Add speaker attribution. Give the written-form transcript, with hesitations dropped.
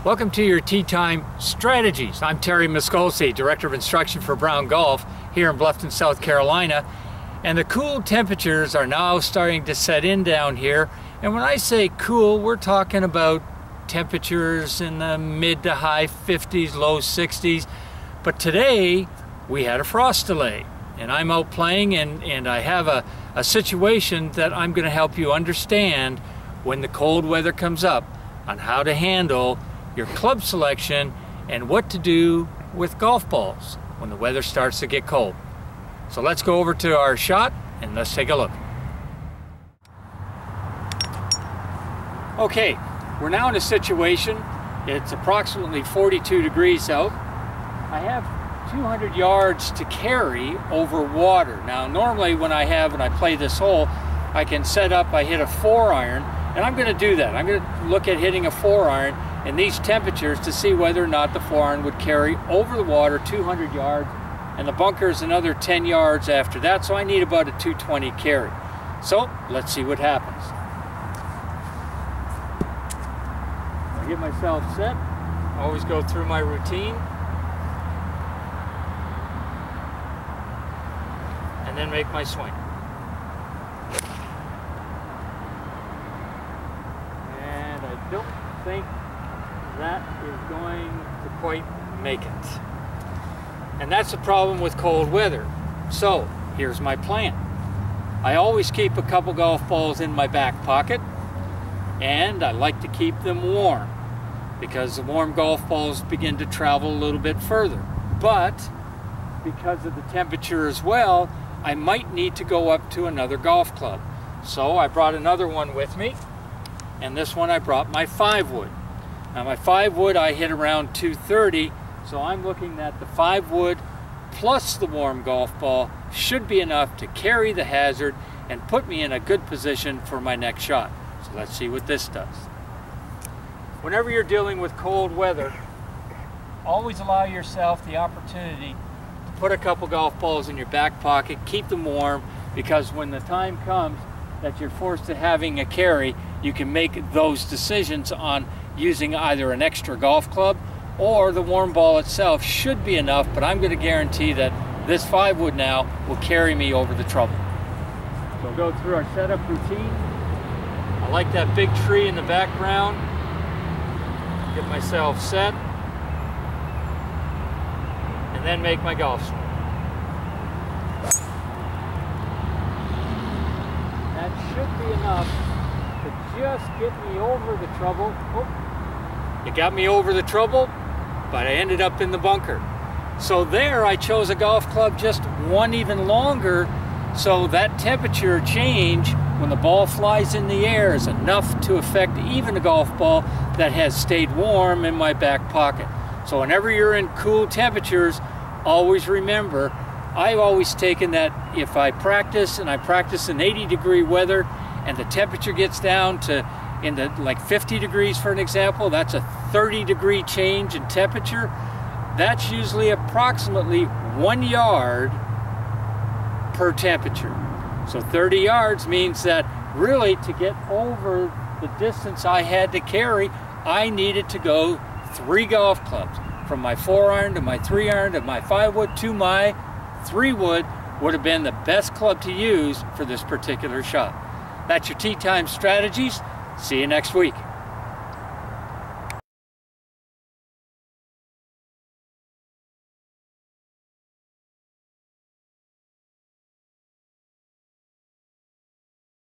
Speaker 1: Welcome to your Tee Time Strategies. I'm Terry Miskolci, Director of Instruction for Brown Golf here in Bluffton, South Carolina. And the cool temperatures are now starting to set in down here. And when I say cool, we're talking about temperatures in the mid to high 50s, low 60s. But today we had a frost delay. And I'm out playing and I have a situation that I'm going to help you understand when the cold weather comes up on how to handle your club selection and what to do with golf balls when the weather starts to get cold. So let's go over to our shot and let's take a look. Okay, we're now in a situation, it's approximately 42 degrees out. I have 200 yards to carry over water. Now normally when I play this hole, I can set up, I hit a 4-iron, and I'm going to do that. I'm going to look at hitting a 4-iron in these temperatures to see whether or not the 4-iron would carry over the water 200 yards, and the bunker is another 10 yards after that, so I need about a 220 carry. So let's see what happens. I'll get myself set. Always go through my routine. And then make my swing. And I don't think that is going to quite make it. And that's the problem with cold weather. So here's my plan. I always keep a couple golf balls in my back pocket, and I like to keep them warm because the warm golf balls begin to travel a little bit further. But because of the temperature as well, I might need to go up to another golf club. So I brought another one with me, and this one I brought my 5-wood. Now my 5-wood I hit around 230, so I'm looking at the 5-wood plus the warm golf ball should be enough to carry the hazard and put me in a good position for my next shot. So let's see what this does. Whenever you're dealing with cold weather, always allow yourself the opportunity to put a couple golf balls in your back pocket, keep them warm, because when the time comes that you're forced to having a carry, you can make those decisions on using either an extra golf club or the warm ball itself should be enough, but I'm going to guarantee that this 5-wood now will carry me over the trouble. So we'll go through our setup routine. I like that big tree in the background. Get myself set. And then make my golf swing. That should be enough to just get me over the trouble. Oh, it got me over the trouble, but I ended up in the bunker. So there I chose a golf club just one even longer, so that temperature change when the ball flies in the air is enough to affect even a golf ball that has stayed warm in my back pocket. So whenever you're in cool temperatures, always remember, I've always taken that if I practice and I practice in 80-degree weather and the temperature gets down to in the like 50 degrees for an example, that's a 30-degree change in temperature. That's usually approximately 1 yard per temperature. So 30 yards means that really to get over the distance I had to carry, I needed to go 3 golf clubs. From my 4-iron to my 3-iron to my 5-wood to my 3-wood would have been the best club to use for this particular shot. That's your Tee Time Strategies. See you next week.